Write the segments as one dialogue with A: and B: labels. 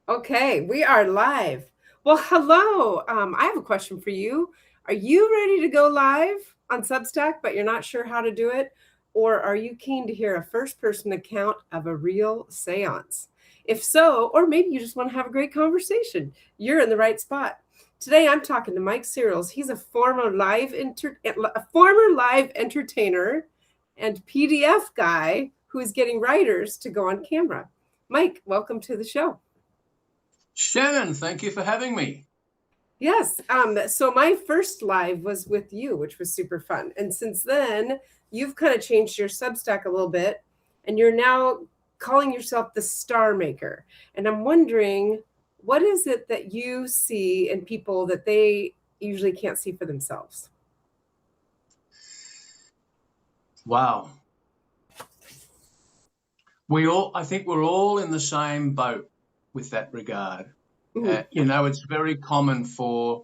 A: Okay, we are live. Well, hello. I have a question for you. Are you ready to go live on Substack, but you're not sure how to do it? Or are you keen to hear a first-person account of a real séance? If so, or maybe you just want to have a great conversation, you're in the right spot. Today, I'm talking to Mike Searles. He's a former live entertainer and PDF guy who is getting writers to go on camera. Mike, welcome to the show.
B: Shannon, thank you for having me.
A: Yes. So my first live was with you, which was super fun. And since then, you've kind of changed your Substack a little bit, and you're now calling yourself the Star Maker. And I'm wondering, what is it that you see in people that they usually can't see for themselves?
B: Wow. I think we're all in the same boat with that regard.
A: Mm-hmm.
B: It's very common for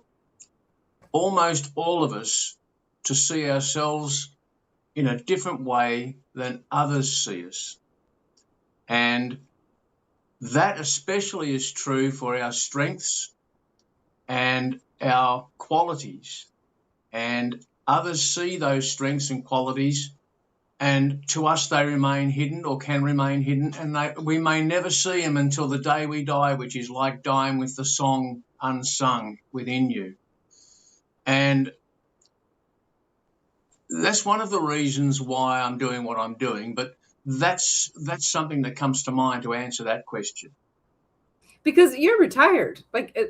B: almost all of us to see ourselves in a different way than others see us. And that especially is true for our strengths and our qualities. And others see those strengths and qualities, and to us they remain hidden or can remain hidden, and we may never see them until the day we die, which is like dying with the song unsung within you. And that's one of the reasons why I'm doing what I'm doing, but that's something that comes to mind to answer that question.
A: Because you're retired.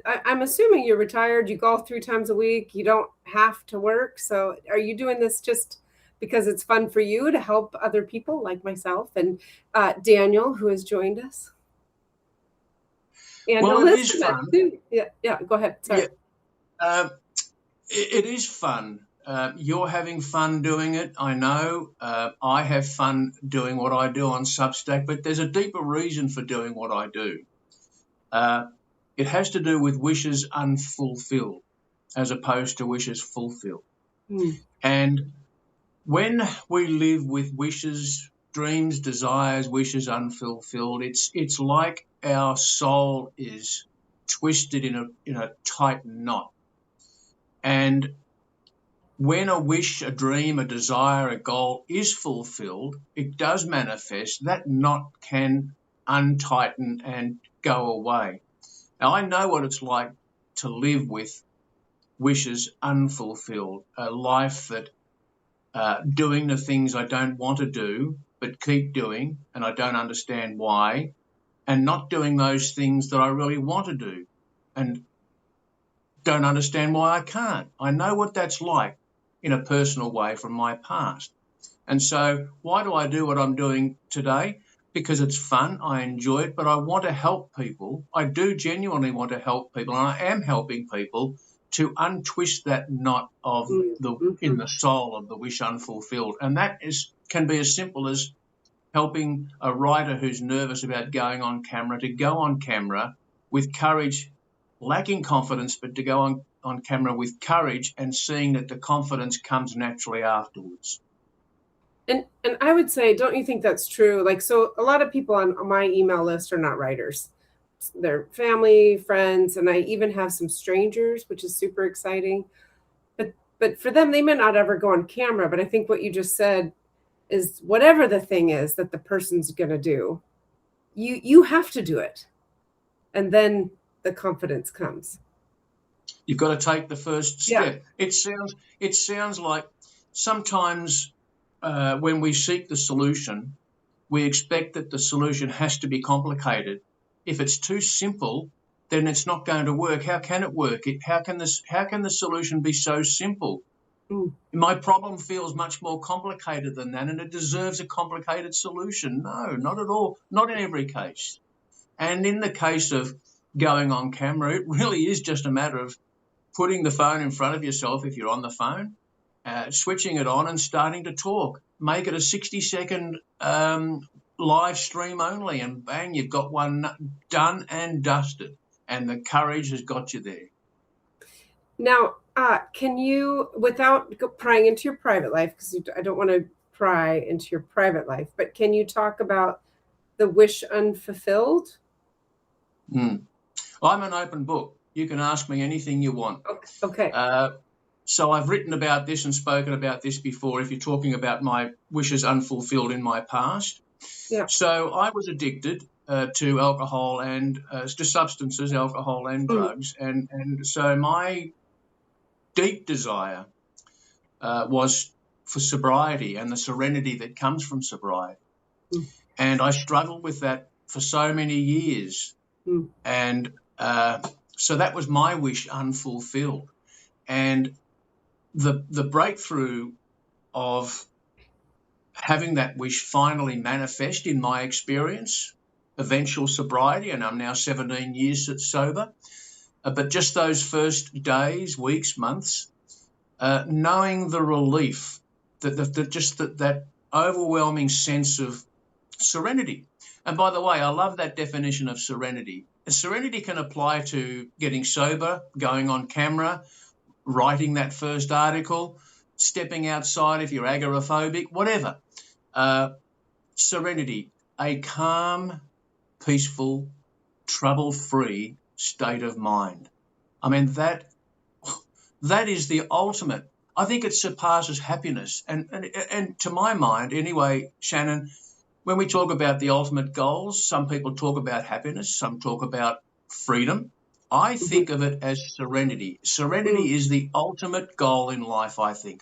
A: I'm assuming you're retired. You golf 3 times a week. You don't have to work. So are you doing this just because it's fun for you to help other people like myself and Daniel, who has joined us? And
B: Well, it is fun.
A: Yeah, go ahead. Sorry.
B: Yeah, it is fun. You're having fun doing it, I know. I have fun doing what I do on Substack, but there's a deeper reason for doing what I do. It has to do with wishes unfulfilled as opposed to wishes fulfilled. And when we live with wishes, dreams, desires, wishes unfulfilled, it's like our soul is twisted in a tight knot. And when a wish, a dream, a desire, a goal is fulfilled, it does manifest. That knot can untighten and go away. Now, I know what it's like to live with wishes unfulfilled, a life that doing the things I don't want to do, but keep doing, and I don't understand why, and not doing those things that I really want to do, and don't understand why I can't. I know what that's like in a personal way from my past. And so why do I do what I'm doing today? Because it's fun, I enjoy it, but I want to help people. I do genuinely want to help people, and I am helping people to untwist that knot of in the soul of the wish unfulfilled. And that can be as simple as helping a writer who's nervous about going on camera to go on camera with courage, lacking confidence, but to go on camera with courage and seeing that the confidence comes naturally afterwards.
A: And I would say, don't you think that's true? So a lot of people on my email list are not writers. They're family, friends, and I even have some strangers, which is super exciting. But for them, they may not ever go on camera. But I think what you just said is whatever the thing is that the person's going to do, you have to do it. And then the confidence comes.
B: You've got to take the first step. Yeah. It sounds like sometimes when we seek the solution, we expect that the solution has to be complicated. If it's too simple, then it's not going to work. How can it work? How can the solution be so simple? My problem feels much more complicated than that, and it deserves a complicated solution. No, not at all. Not in every case. And in the case of going on camera, it really is just a matter of putting the phone in front of yourself if you're on the phone, switching it on and starting to talk. Make it a 60-second live stream only, and bang, you've got one done and dusted, and the courage has got you there.
A: Now, can you, without prying into your private life, because I don't want to pry into your private life, but can you talk about the wish unfulfilled?
B: I'm an open book. You can ask me anything you want.
A: Okay.
B: So I've written about this and spoken about this before, if you're talking about my wishes unfulfilled in my past.
A: Yeah.
B: So I was addicted to alcohol and to substances, alcohol and drugs. And so my deep desire was for sobriety and the serenity that comes from sobriety. And I struggled with that for so many years. And so that was my wish unfulfilled. And the breakthrough of having that wish finally manifest in my experience, eventual sobriety, and I'm now 17 years sober, but just those first days, weeks, months, knowing the relief, that overwhelming sense of serenity. And by the way, I love that definition of serenity. Serenity can apply to getting sober, going on camera, writing that first article, stepping outside if you're agoraphobic, whatever. Serenity, a calm, peaceful, trouble-free state of mind. I mean, that is the ultimate. I think it surpasses happiness. And to my mind, anyway, Shannon, when we talk about the ultimate goals, some people talk about happiness, some talk about freedom. I think of it as serenity. Serenity is the ultimate goal in life, I think.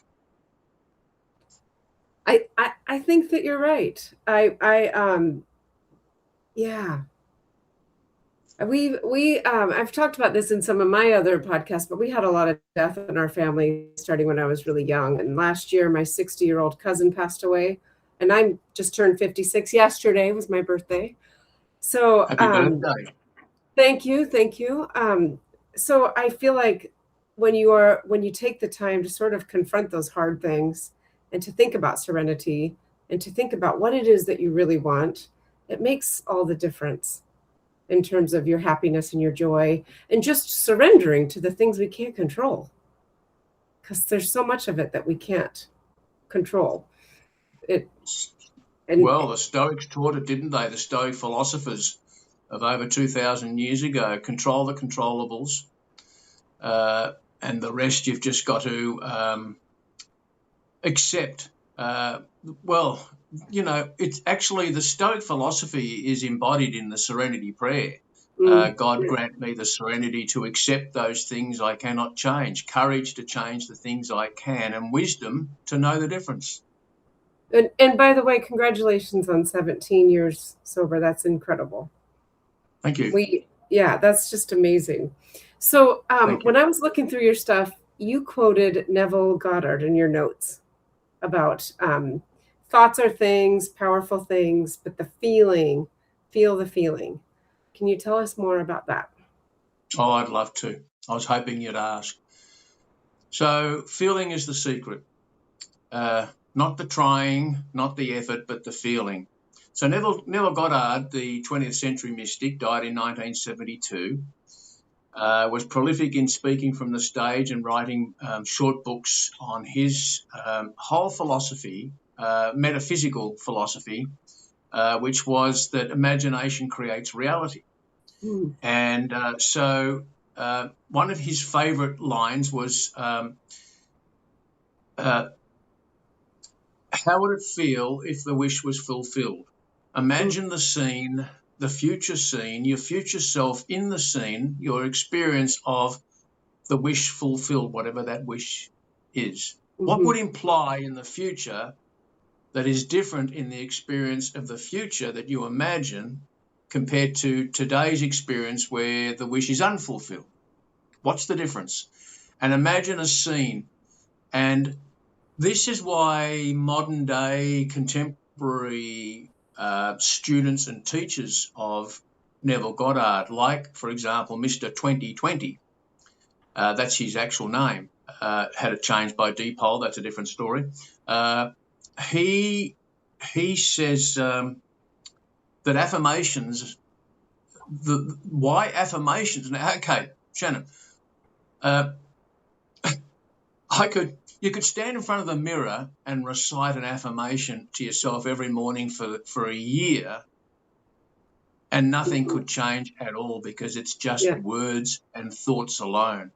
A: I think that you're right. Yeah. I've talked about this in some of my other podcasts, but we had a lot of death in our family starting when I was really young. And last year, my 60-year-old cousin passed away, and I just turned 56. Yesterday was my birthday. So
B: happy birthday.
A: Thank you. So I feel like when you take the time to sort of confront those hard things and to think about serenity and to think about what it is that you really want, it makes all the difference in terms of your happiness and your joy and just surrendering to the things we can't control. Because there's so much of it that we can't control.
B: Well, the Stoics taught it, didn't they? The Stoic philosophers of over 2,000 years ago, control the controllables, and the rest you've just got to accept. Well, it's actually the Stoic philosophy is embodied in the Serenity Prayer. God grant me the serenity to accept those things I cannot change, courage to change the things I can, and wisdom to know the difference.
A: And by the way, congratulations on 17 years sober. That's incredible.
B: Thank you.
A: That's just amazing. So when I was looking through your stuff, you quoted Neville Goddard in your notes about thoughts are things, powerful things, but feel the feeling. Can you tell us more about that?
B: Oh, I'd love to. I was hoping you'd ask. So feeling is the secret. Not the trying, not the effort, but the feeling. So Neville Goddard, the 20th century mystic, died in 1972, was prolific in speaking from the stage and writing short books on his whole philosophy, metaphysical philosophy, which was that imagination creates reality. And so one of his favourite lines was, how would it feel if the wish was fulfilled? Imagine the scene, the future scene, your future self in the scene, your experience of the wish fulfilled, whatever that wish is. What would imply in the future that is different in the experience of the future that you imagine compared to today's experience where the wish is unfulfilled? What's the difference? And imagine a scene. And this is why modern day contemporary students and teachers of Neville Goddard, like, for example, Mr. 2020, that's his actual name, had it changed by Depol, that's a different story. He says that affirmations, why affirmations? Now, okay, Shannon, you could stand in front of the mirror and recite an affirmation to yourself every morning for a year, and nothing could change at all because it's just
A: Yeah.
B: words and thoughts alone.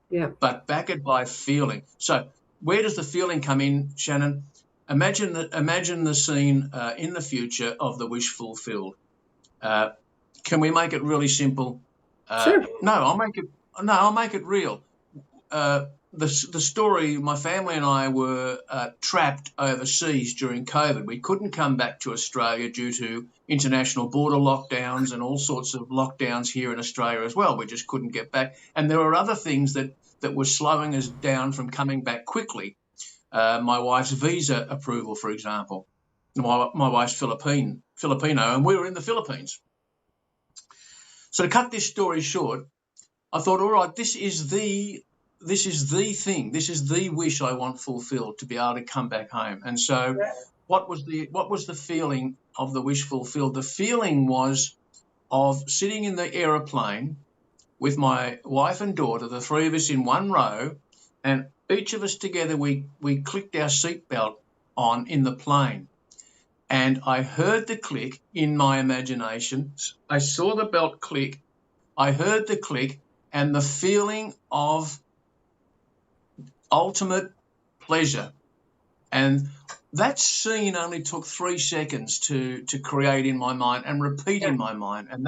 A: Yeah.
B: But back it by feeling. So where does the feeling come in, Shannon? Imagine the scene in the future of the wish fulfilled. Can we make it really simple?
A: Sure.
B: No, I'll make it real. The story, my family and I were trapped overseas during COVID. We couldn't come back to Australia due to international border lockdowns and all sorts of lockdowns here in Australia as well. We just couldn't get back. And there were other things that were slowing us down from coming back quickly. My wife's visa approval, for example. My wife's Filipino, and we were in the Philippines. So to cut this story short, I thought, all right, this is the thing. This is the wish I want fulfilled, to be able to come back home. And so what was the feeling of the wish fulfilled? The feeling was of sitting in the aeroplane with my wife and daughter, the three of us in one row, and each of us together, we clicked our seatbelt on in the plane. And I heard the click in my imagination. I saw the belt click. I heard the click, and the feeling of ultimate pleasure. And that scene only took 3 seconds to create in my mind and repeat in my mind. And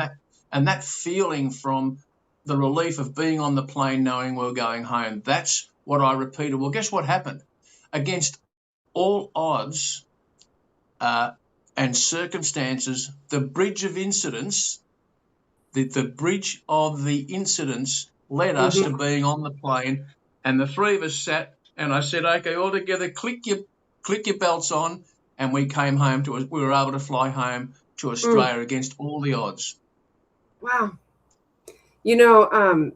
B: that feeling from the relief of being on the plane, knowing we're going home, that's what I repeated. Well, guess what happened? Against all odds and circumstances, the bridge of incidents, the bridge of the incidents led us to being on the plane, and the three of us sat, and I said, okay, all together, click your belts on, and we came home we were able to fly home to Australia against all the odds.
A: Wow. You know,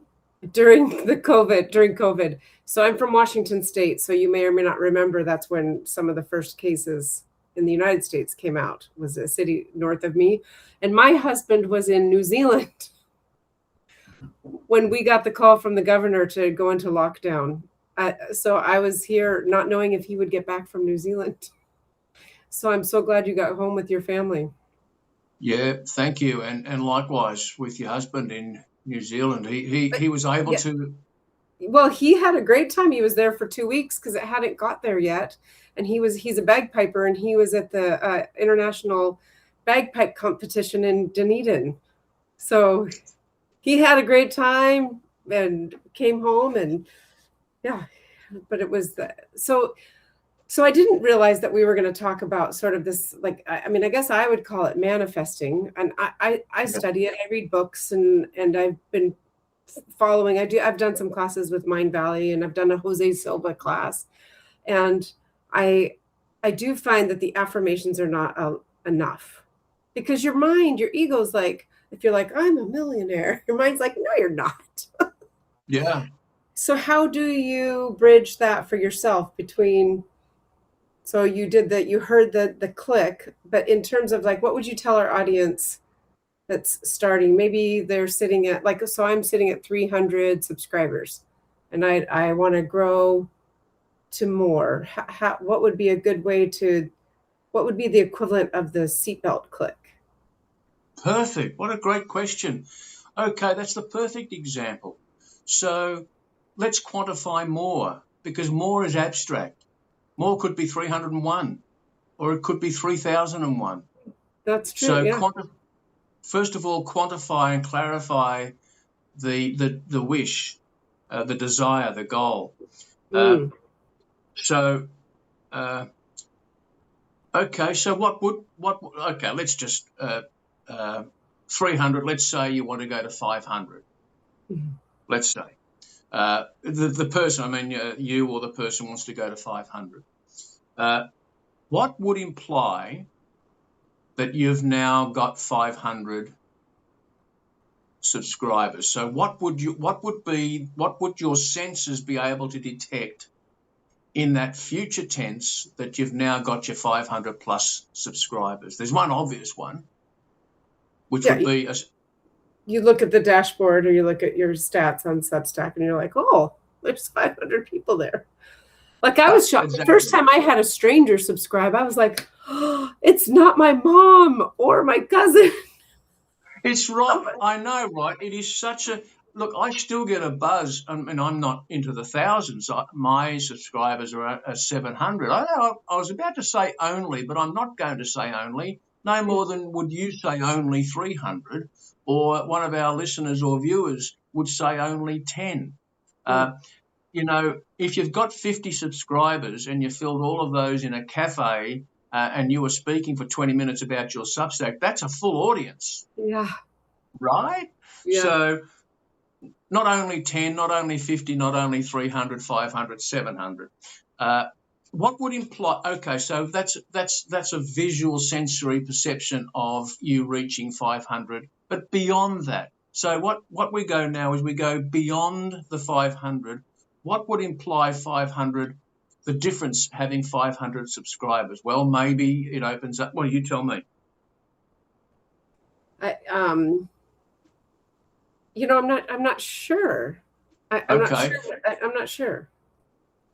A: during COVID, so I'm from Washington State, so you may or may not remember that's when some of the first cases in the United States came out, was a city north of me. And my husband was in New Zealand when we got the call from the governor to go into lockdown. So I was here not knowing if he would get back from New Zealand. So I'm so glad you got home with your family.
B: Yeah, thank you. And likewise with your husband in New Zealand. He was able to.
A: Well, he had a great time. He was there for 2 weeks because it hadn't got there yet. And he's a bagpiper, and he was at the international bagpipe competition in Dunedin. So he had a great time and came home, and but it was so I didn't realize that we were going to talk about sort of this, like, I mean, I guess I would call it manifesting. And I study it, I read books, and I've been following, I've done some classes with Mind Valley, and I've done a Jose Silva class. And I do find that the affirmations are not enough, because your mind, your ego's like, if you're like, I'm a millionaire, your mind's like, no, you're not.
B: Yeah.
A: So how do you bridge that for yourself between, so you did that, you heard the click, but in terms of like, what would you tell our audience that's starting? Maybe they're sitting at, like, so I'm sitting at 300 subscribers, and I want to grow to more. What would be a good way what would be the equivalent of the seatbelt click?
B: Perfect. What a great question. Okay, that's the perfect example. So let's quantify more, because more is abstract. More could be 301, or it could be 3001.
A: That's true.
B: So first of all, quantify and clarify the wish, the desire, the goal. Okay, so okay, let's just 300, let's say you want to go to 500. Let's say the person, I mean, you or the person wants to go to 500. What would imply that you've now got 500 subscribers? So what would your senses be able to detect in that future tense that you've now got your 500 plus subscribers? There's one obvious one, which would be
A: you look at the dashboard, or you look at your stats on Substack, and you're like, oh, there's 500 people there. Like, I was shocked.
B: Exactly.
A: The first time I had a stranger subscribe, I was like, oh, it's not my mom or my cousin.
B: It's right. I know, right? It is such a look. I still get a buzz, and I'm not into the thousands. My subscribers are at 700. I was about to say only, but I'm not going to say only. No more than would you say only 300, or one of our listeners or viewers would say only 10. You know, if you've got 50 subscribers and you filled all of those in a cafe and you were speaking for 20 minutes about your Substack, that's a full audience,
A: Yeah.
B: right?
A: Yeah.
B: So not only 10, not only 50, not only 300, 500, 700. What would imply, okay, so that's a visual sensory perception of you reaching 500, but beyond that. So what we go now is we go beyond the 500. What would imply 500, the difference having 500 subscribers? Well, maybe it opens up. What do you tell me?
A: I'm not sure. I'm not
B: Okay.
A: sure. I'm not sure.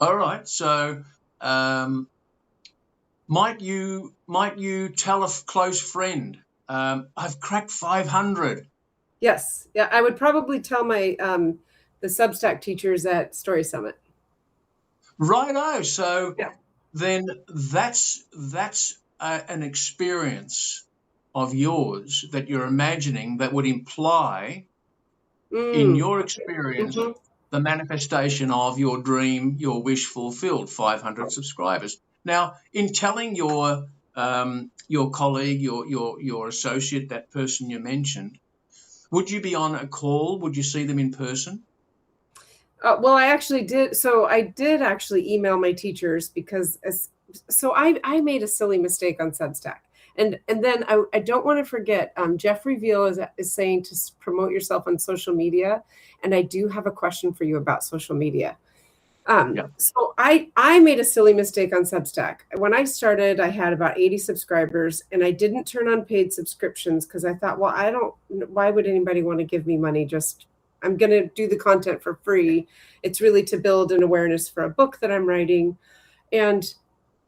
B: All right. So might you tell a close friend, I've cracked 500?
A: Yes. Yeah. I would probably tell my the Substack teachers at Story Summit.
B: Righto. So
A: Yeah.
B: then that's an experience of yours that you're imagining that would imply, in your experience, the manifestation of your dream, your wish fulfilled, 500 subscribers. Now, in telling your colleague, your associate, that person you mentioned, would you be on a call? Would you see them in person?
A: Well, I actually did. So I did actually email my teachers because I made a silly mistake on Substack. And then I don't want to forget, Jeffrey Veal is saying to promote yourself on social media. And I do have a question for you about social media. So I made a silly mistake on Substack. When I started, I had about 80 subscribers and I didn't turn on paid subscriptions because I thought, well, why would anybody want to give me money? I'm going to do the content for free. It's really to build an awareness for a book that I'm writing. And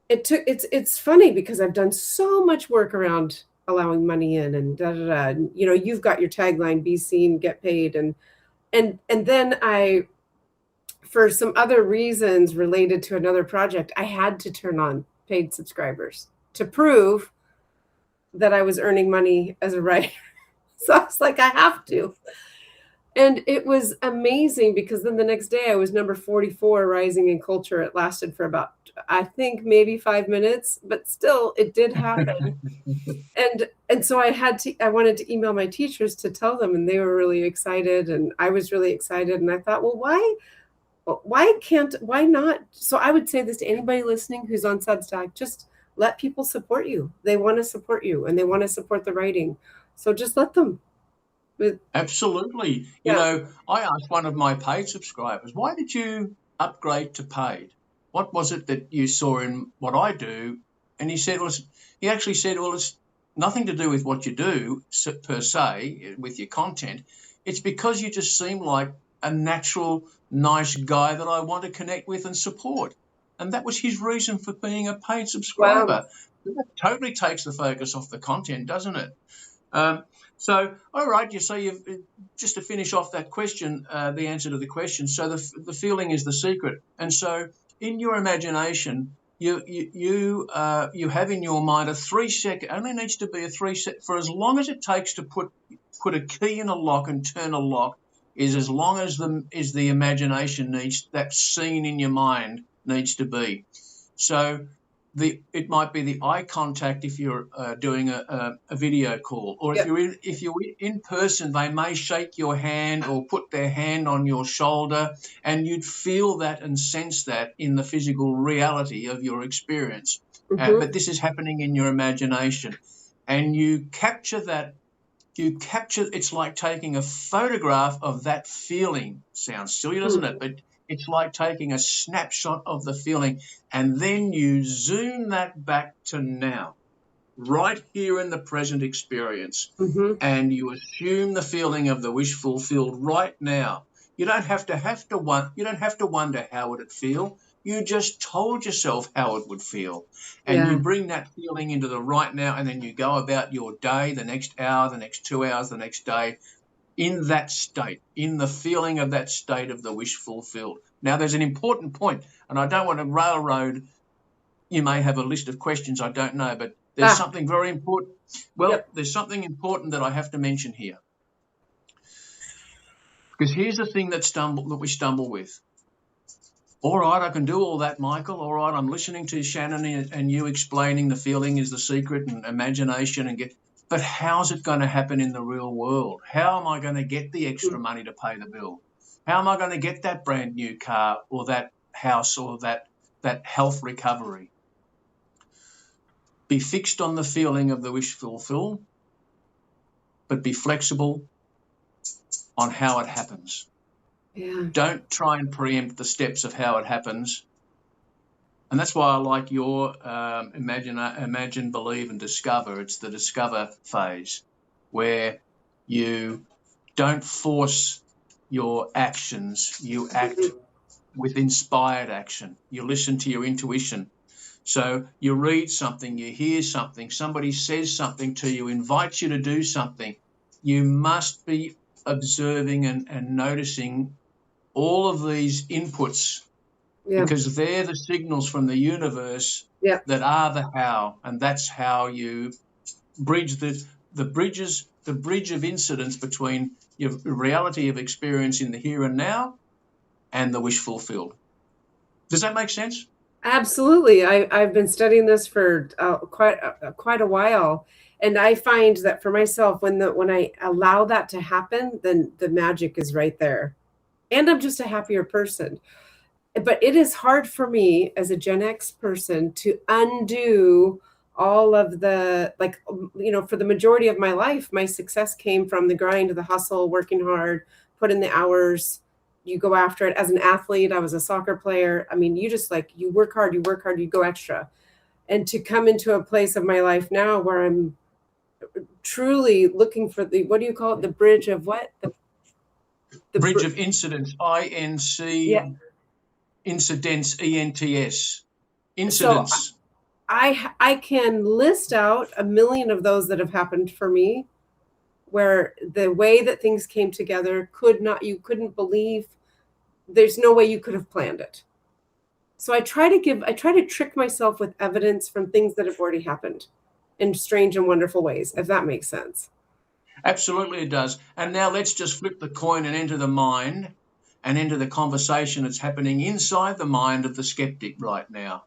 A: it's funny because I've done so much work around allowing money in and you've got your tagline, be seen, get paid. And then for some other reasons related to another project, I had to turn on paid subscribers to prove that I was earning money as a writer. So I was like, I have to. And it was amazing because then the next day I was number 44 rising in culture. It lasted for about, I think, maybe 5 minutes, but still it did happen. and so I wanted to email my teachers to tell them, and they were really excited and I was really excited. And I thought, well, why not? So I would say this to anybody listening who's on Substack, just let people support you. They want to support you and they want to support the writing. So just let them.
B: Absolutely.
A: Yeah.
B: You know, I asked one of my paid subscribers, why did you upgrade to paid? What was it that you saw in what I do? And he actually said, well, it's nothing to do with what you do per se with your content. It's because you just seem like a natural, nice guy that I want to connect with and support. And that was his reason for being a paid subscriber.
A: Wow.
B: That totally takes the focus off the content, doesn't it? So, all right, you've just to finish off that question, the answer to the question. So the feeling is the secret, and so in your imagination, you have in your mind a 3-second. Only needs to be a 3-second for as long as it takes to put a key in a lock and turn a lock. Is as long as the imagination needs, that scene in your mind needs to be. So it might be the eye contact if you're doing a video call, or if you're in person, they may shake your hand or put their hand on your shoulder, and you'd feel that and sense that in the physical reality of your experience. But this is happening in your imagination, and you capture that. It's like taking a photograph of that feeling. Sounds silly, doesn't it? But it's like taking a snapshot of the feeling, and then you zoom that back to now, right here in the present experience, and you assume the feeling of the wish fulfilled right now. You don't have to wonder how would it feel. You just told yourself how it would feel. And you bring that feeling into the right now, and then you go about your day, the next hour, the next 2 hours, the next day, in that state, in the feeling of that state of the wish fulfilled. Now, there's an important point, and I don't want to railroad. You may have a list of questions, I don't know, but there's something very important. Well, there's something important that I have to mention here. Because here's the thing that we stumble with. All right, I can do all that, Michael. All right, I'm listening to Shannon and you explaining the feeling is the secret and imagination but how's it going to happen in the real world? How am I going to get the extra money to pay the bill? How am I going to get that brand new car or that house or that health recovery? Be fixed on the feeling of the wish fulfill, but be flexible on how it happens.
A: Yeah.
B: Don't try and preempt the steps of how it happens. And that's why I like your imagine, believe, and discover. It's the discover phase where you don't force your actions. You act with inspired action. You listen to your intuition. So you read something, you hear something, somebody says something to you, invites you to do something. You must be observing and noticing all of these inputs because they're the signals from the universe that are the how, and that's how you bridge the bridge of incidence between your reality of experience in the here and now and the wish fulfilled. Does that make sense?
A: Absolutely. I've been studying this for quite a while, and I find that for myself, when I allow that to happen, then the magic is right there. And I'm just a happier person. But it is hard for me as a Gen X person to undo all of the, for the majority of my life, my success came from the grind, the hustle, working hard, put in the hours, you go after it. As an athlete, I was a soccer player. I mean, you just you work hard, you go extra. And to come into a place of my life now where I'm truly looking for what do you call it? The bridge of what? The
B: bridge of incidence, I-N-C, incidence, E-N-T-S, incidence.
A: So I can list out a million of those that have happened for me where the way that things came together you couldn't believe, there's no way you could have planned it. So I try to trick myself with evidence from things that have already happened in strange and wonderful ways, if that makes sense.
B: Absolutely it does. And now let's just flip the coin and enter the mind and enter the conversation that's happening inside the mind of the skeptic right now.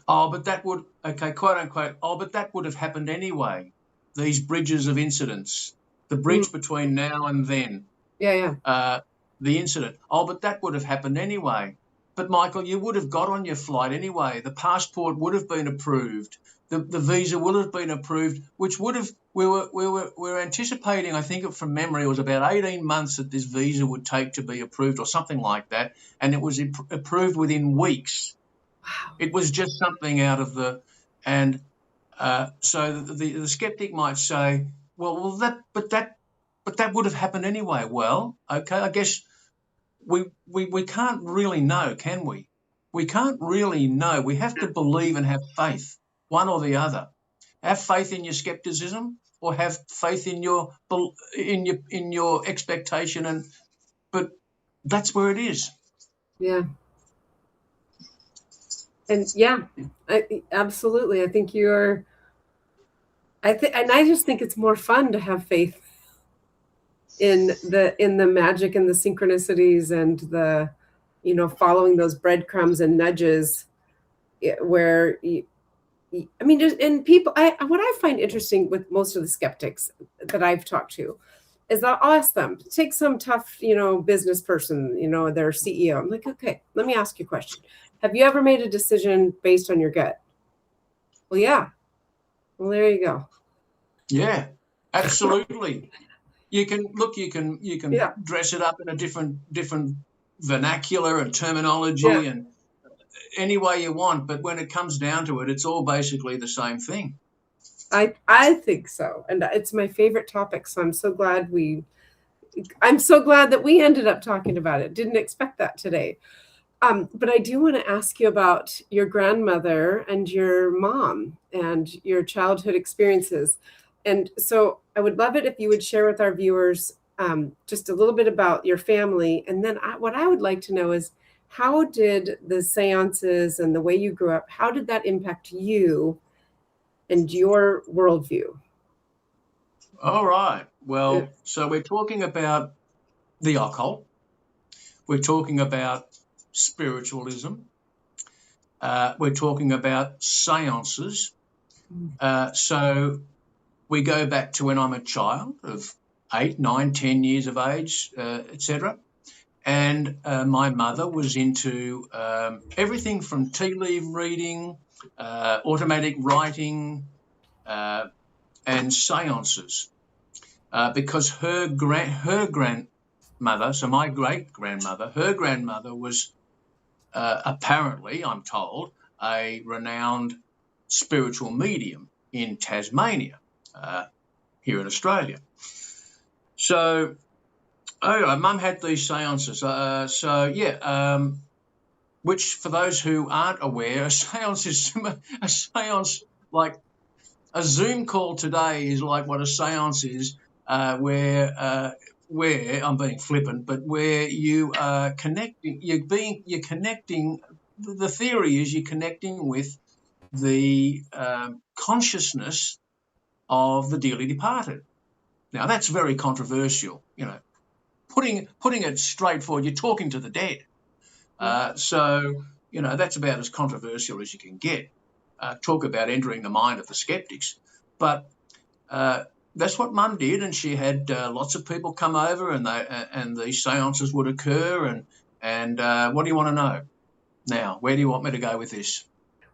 B: Oh, but that would, quote unquote, but that would have happened anyway. These bridges of incidents, the bridge between now and then. The incident. Oh, but that would have happened anyway. But Michael, you would have got on your flight anyway. The passport would have been approved. The visa would have been approved, which would have, we were anticipating, I think from memory, it was about 18 months that this visa would take to be approved or something like that. And it was approved within weeks.
A: Wow.
B: It was just something out of so the skeptic might say, well, but that would have happened anyway. Well, okay, I guess we can't really know, can we? We can't really know. We have to believe and have faith, one or the other. Have faith in your skepticism, or have faith in your expectation, but that's where it is.
A: Yeah. And absolutely. I think and I just think it's more fun to have faith in the magic and the synchronicities and the, following those breadcrumbs and nudges where people, what I find interesting with most of the skeptics that I've talked to is that I'll ask them, take some tough, business person, their CEO. I'm like, okay, let me ask you a question. Have you ever made a decision based on your gut? Well, yeah. Well, there you go.
B: Yeah, absolutely. You can dress it up in a different vernacular and terminology and any way you want, but when it comes down to it, it's all basically the same thing.
A: I think so, and it's my favorite topic. So I'm so glad that we ended up talking about it. Didn't expect that today. But I do want to ask you about your grandmother and your mom and your childhood experiences. And so I would love it if you would share with our viewers just a little bit about your family. And then what I would like to know is, how did the seances and the way you grew up, how did that impact you and your worldview?
B: All right. Well,
A: Yeah.
B: so we're talking about the occult. We're talking about spiritualism. We're talking about seances. So we go back to when I'm a child of 8, 9, 10 years of age, etc. And my mother was into everything from tea leaf reading, automatic writing, and seances. Because her grandmother, so my great grandmother, her grandmother was apparently, I'm told, a renowned spiritual medium in Tasmania, here in Australia. So, Mum had these seances. Which, for those who aren't aware, a seance is a seance like a Zoom call today is like what a seance is, where I'm being flippant, but where you are connecting, you're connecting. The theory is you're connecting with the consciousness of the dearly departed. Now that's very controversial, Putting it straightforward, you're talking to the dead. So that's about as controversial as you can get. Talk about entering the mind of the skeptics, but that's what Mum did, and she had lots of people come over, and these seances would occur. And what do you want to know now? Where do you want me to go with this?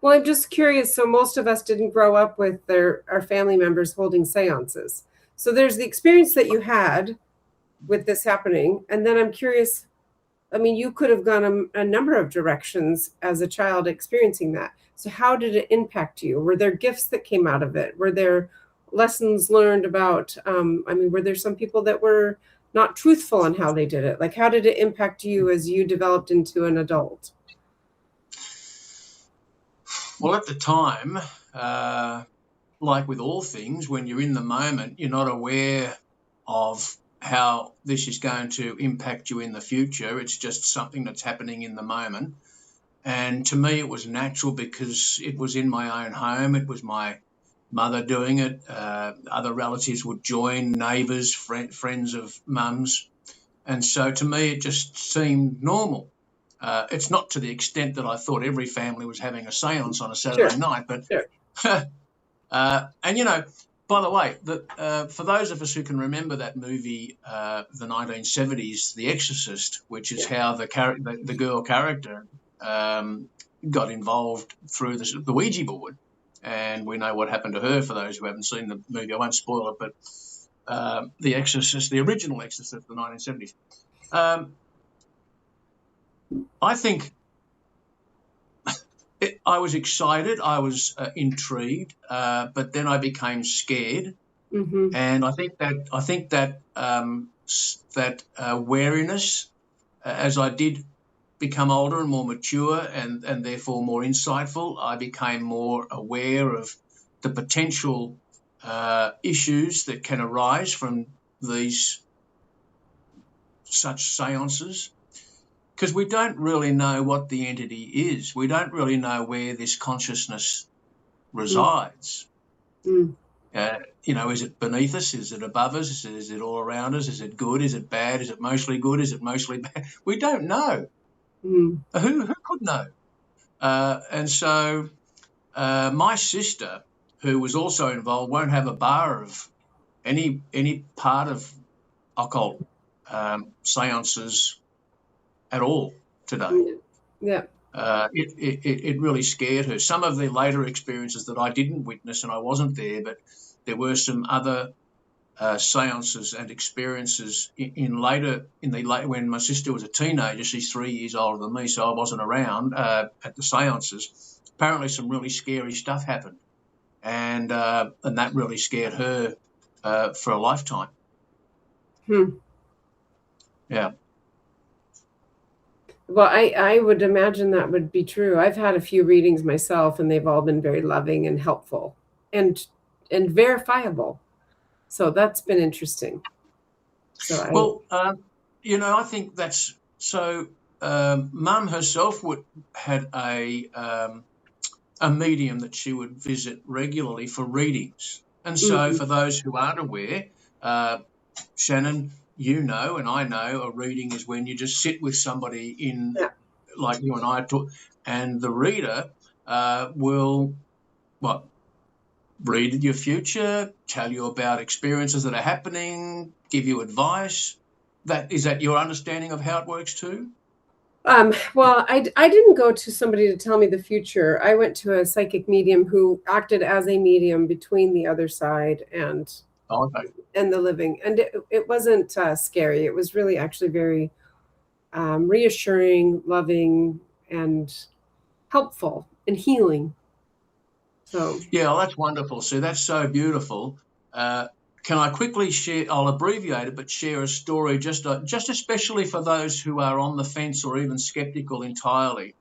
A: Well, I'm just curious. So most of us didn't grow up with our family members holding seances. So there's the experience that you had with this happening. And then I'm curious, I mean, you could have gone a number of directions as a child experiencing that. So how did it impact you? Were there gifts that came out of it? Were there lessons learned about, were there some people that were not truthful in how they did it? Like, how did it impact you as you developed into an adult?
B: Well, at the time, like with all things, when you're in the moment, you're not aware of how this is going to impact you in the future. It's just something that's happening in the moment. And to me, it was natural because it was in my own home. It was my mother doing it. Other relatives would join, neighbours, friends of Mum's. And so to me, it just seemed normal. It's not to the extent that I thought every family was having a séance on a Saturday night, but
A: Sure.
B: and by the way, for those of us who can remember that movie, the 1970s, The Exorcist, which is how the girl character got involved through the Ouija board, and we know what happened to her. For those who haven't seen the movie, I won't spoil it, but The Exorcist, the original Exorcist of the 1970s. I think I was excited, I was intrigued, but then I became scared, and I think that wariness, as I did become older and more mature, and therefore more insightful, I became more aware of the potential issues that can arise from these such seances. Because we don't really know what the entity is. We don't really know where this consciousness resides. Is it beneath us? Is it above us? Is it all around us? Is it good? Is it bad? Is it mostly good? Is it mostly bad? We don't know. Who could know? And so my sister, who was also involved, won't have a bar of any part of occult seances at all today.
A: Yeah.
B: It really scared her. Some of the later experiences that I didn't witness and I wasn't there, but there were some other seances and experiences when my sister was a teenager. She's 3 years older than me, so I wasn't around at the seances. Apparently, some really scary stuff happened, and that really scared her for a lifetime. Yeah.
A: Well, I would imagine that would be true. I've had a few readings myself, and they've all been very loving and helpful and verifiable. So that's been interesting. So
B: Well, I think that's so. Mum herself had a medium that she would visit regularly for readings, and so
A: mhm.
B: for those who aren't aware, Shannon, and I know a reading is when you just sit with somebody in,
A: Yeah.
B: like you and I talk, and the reader will read your future, tell you about experiences that are happening, give you advice. Is that your understanding of how it works too?
A: Well, I didn't go to somebody to tell me the future. I went to a psychic medium who acted as a medium between the other side
B: Okay.
A: and the living. And it wasn't scary. It was really actually very reassuring, loving, and helpful and healing. So,
B: Yeah, well, that's wonderful, Sue. That's so beautiful. Can I quickly share? I'll abbreviate it, but share a story just especially for those who are on the fence or even skeptical entirely.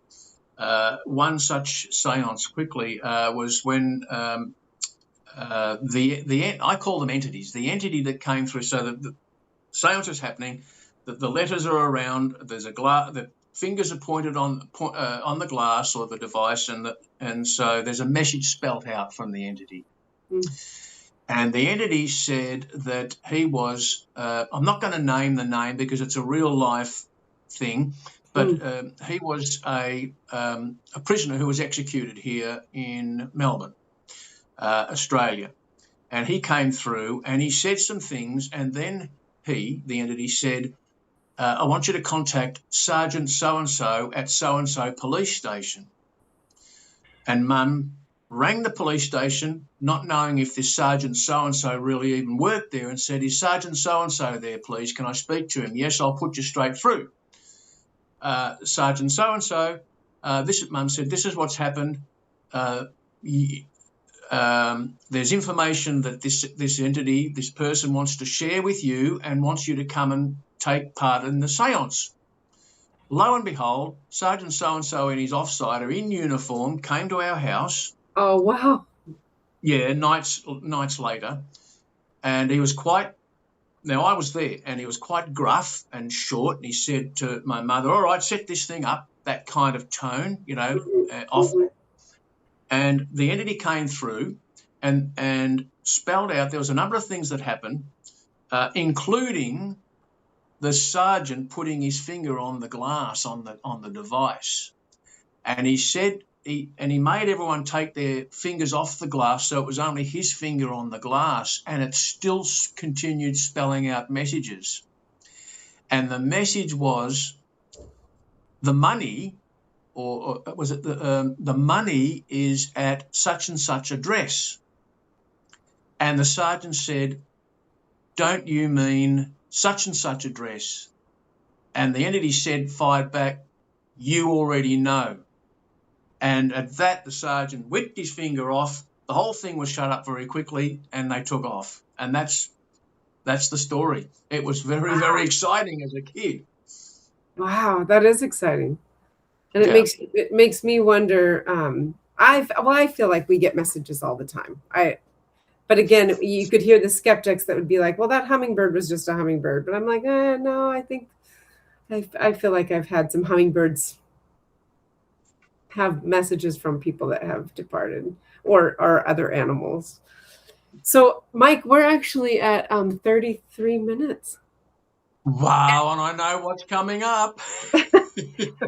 B: One such séance quickly was when I call them entities. The entity that came through, so that the séance is happening, that the letters are around. There's a glass. The fingers are pointed on the glass or the device, and so there's a message spelt out from the entity.
A: mm,
B: And the entity said that he was, I'm not going to name the name because it's a real life thing, but
A: mm.
B: he was a prisoner who was executed here in Melbourne, Australia. And he came through and he said some things. And then the entity said, I want you to contact Sergeant so-and-so at so-and-so police station. And Mum rang the police station, not knowing if this Sergeant so-and-so really even worked there, and said, is Sergeant so-and-so there, please? Can I speak to him? Yes, I'll put you straight through. Sergeant so-and-so, Mum said, this is what's happened. There's information that this entity, this person wants to share with you and wants you to come and take part in the séance. Lo and behold, Sergeant so-and-so and his offsider in uniform came to our house.
A: Oh, wow.
B: Yeah, nights later, and he was quite. Now I was there, and he was quite gruff and short. And he said to my mother, "All right, set this thing up." That kind of tone,
A: Mhm,
B: off.
A: mhm.
B: And the entity came through, and spelled out. There was a number of things that happened, including the sergeant putting his finger on the glass on the device. And he said he made everyone take their fingers off the glass, so it was only his finger on the glass, and it still continued spelling out messages. And the message was the money, or was it the money is at such and such address. And the sergeant said, "Don't you mean such and such address?" And the entity fired back, "You already know." And at that, the sergeant whipped his finger off. The whole thing was shut up very quickly, and they took off. And that's the story. It was very, very exciting as a kid.
A: Wow, that is exciting. And
B: Yeah.
A: it makes me wonder. I feel like we get messages all the time. But again, you could hear the skeptics that would be like, "Well, that hummingbird was just a hummingbird." But I'm like, no, I feel like I've had some hummingbirds have messages from people that have departed or other animals. So, Mike, we're actually at 33 minutes.
B: Wow, and I know what's coming up.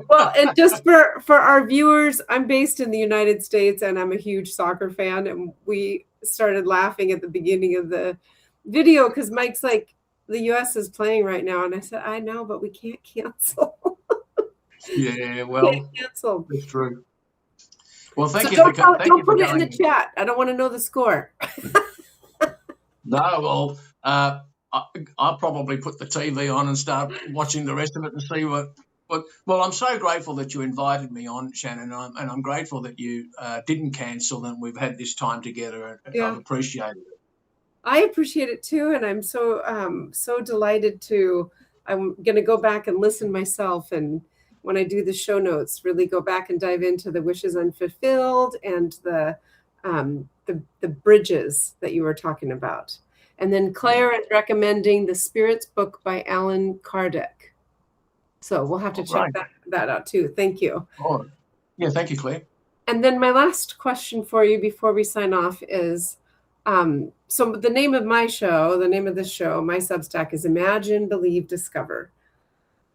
A: Well, and just for our viewers, I'm based in the United States and I'm a huge soccer fan. And we started laughing at the beginning of the video because Mike's like, the US is playing right now. And I said, I know, but we can't cancel.
B: Yeah, well,
A: Cancel.
B: it's true. Well,
A: So
B: thank you
A: don't
B: for
A: put it in the
B: going.
A: chat. I don't want to know the score.
B: No, well, I'll probably put the TV on and start watching the rest of it and see what. Well, I'm so grateful that you invited me on, Shannon, and I'm grateful that you didn't cancel and we've had this time together. I've
A: Yeah.
B: appreciated it.
A: I appreciate it too, and I'm so delighted to. I'm going to go back and listen myself and when I do the show notes, really go back and dive into the wishes unfulfilled and the bridges that you were talking about. And then Claire is recommending the Spirits book by Alan Kardec. So we'll have to check that out too. Thank you.
B: Oh, yeah, thank you, Claire.
A: And then my last question for you before we sign off is, so the name of my show, the name of this show, my Substack is Imagine, Believe, Discover.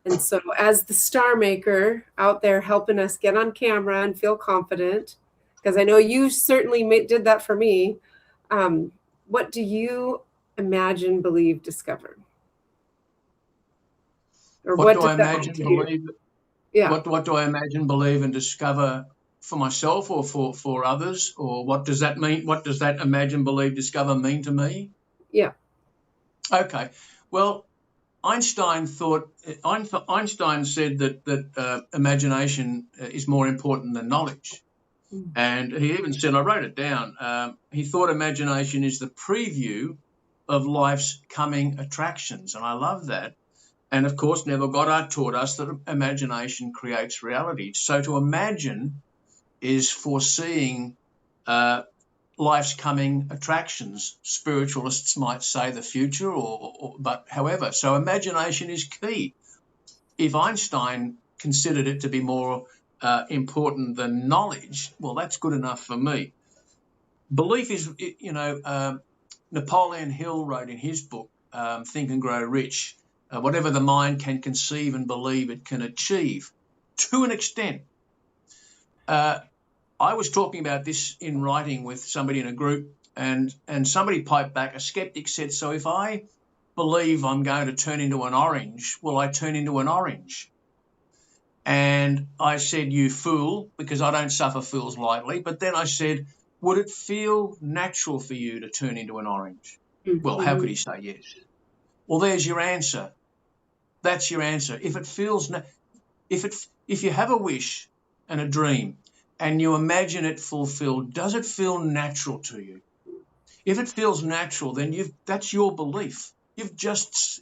A: And so as the star maker out there helping us get on camera and feel confident, because I know you certainly did that for me, what do you imagine, believe, discover? Or
B: what do I imagine, believe?
A: Yeah.
B: What do I imagine, believe, and discover for myself or for others? Or what does that mean? What does that imagine, believe, discover mean to me?
A: Yeah.
B: Okay. Well, Einstein said that imagination is more important than knowledge. And he even said, I wrote it down, he thought imagination is the preview of life's coming attractions. And I love that. And of course, Neville Goddard taught us that imagination creates reality. So to imagine is foreseeing life's coming attractions. Spiritualists might say the future, but however. So imagination is key. If Einstein considered it to be more important than knowledge, well, that's good enough for me. Belief is, Napoleon Hill wrote in his book, Think and Grow Rich, whatever the mind can conceive and believe it can achieve, to an extent. I was talking about this in writing with somebody in a group, and somebody piped back, a skeptic said, so if I believe I'm going to turn into an orange, will I turn into an orange? And I said, you fool, because I don't suffer fools lightly. But then I said, would it feel natural for you to turn into an orange? Mm-hmm. Well, how could he say yes? Well, there's your answer. That's your answer. If it feels, if you have a wish and a dream and you imagine it fulfilled, does it feel natural to you? If it feels natural, then that's your belief. You've just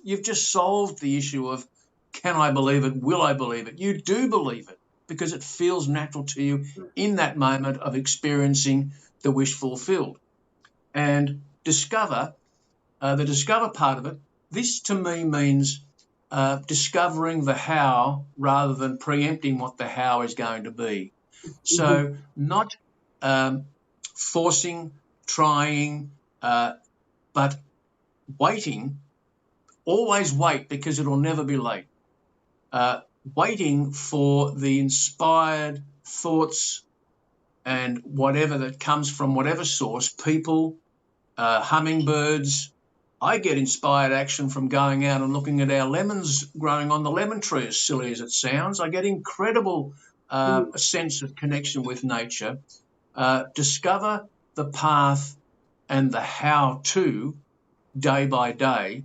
B: solved the issue of, can I believe it? Will I believe it? You do believe it because it feels natural to you in that moment of experiencing the wish fulfilled. And discover, the discover part of it, this to me means discovering the how rather than preempting what the how is going to be. So not forcing, trying, but waiting. Always wait, because it'll never be late. Waiting for the inspired thoughts and whatever that comes from whatever source, people, hummingbirds. I get inspired action from going out and looking at our lemons growing on the lemon tree, as silly as it sounds. I get incredible a sense of connection with nature. Discover the path and the how to day by day.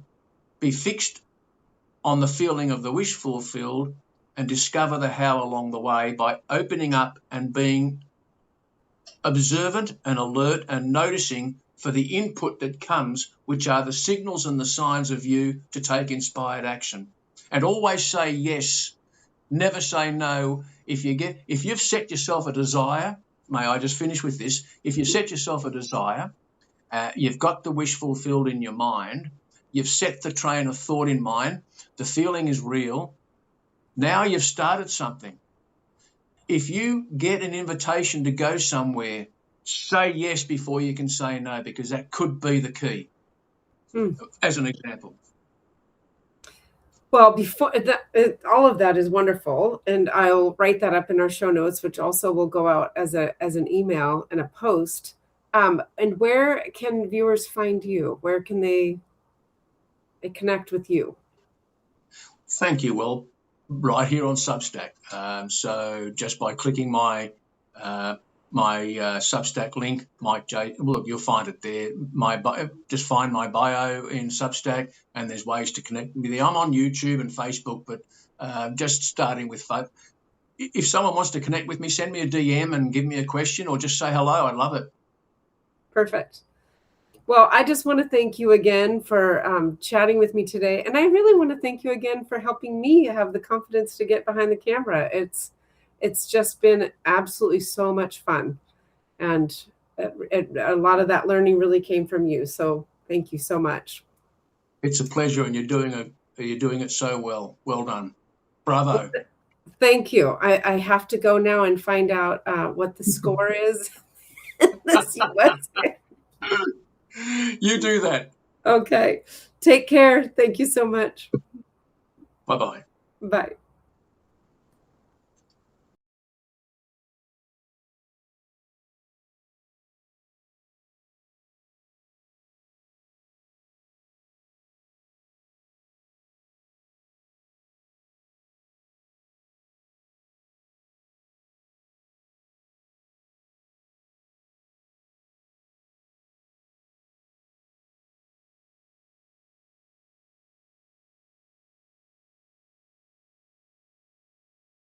B: Be fixed on the feeling of the wish fulfilled and discover the how along the way by opening up and being observant and alert and noticing for the input that comes, which are the signals and the signs of you to take inspired action. And always say yes, never say no. If you've set yourself a desire, may I just finish with this? If you set yourself a desire, you've got the wish fulfilled in your mind, you've set the train of thought in mind, the feeling is real, now you've started something. If you get an invitation to go somewhere, say yes before you can say no, because that could be the key, as an example.
A: Well, before that, all of that is wonderful, and I'll write that up in our show notes, which also will go out as an email and a post. And where can viewers find you? Where can they connect with you?
B: Thank you. Well, right here on Substack. So just by clicking my Substack link, Mike J. Look, you'll find it there. Just find my bio in Substack, and there's ways to connect with me. I'm on YouTube and Facebook, but just starting with if someone wants to connect with me, send me a DM and give me a question, or just say hello. I'd love it.
A: Perfect. Well, I just want to thank you again for chatting with me today. And I really want to thank you again for helping me have the confidence to get behind the camera. It's just been absolutely so much fun. And a lot of that learning really came from you. So thank you so much.
B: It's a pleasure, and you're doing it so well. Well done. Bravo.
A: Thank you. I have to go now and find out what the score is. Let's see what's
B: You do that.
A: Okay. Take care. Thank you so much.
B: Bye-bye.
A: Bye.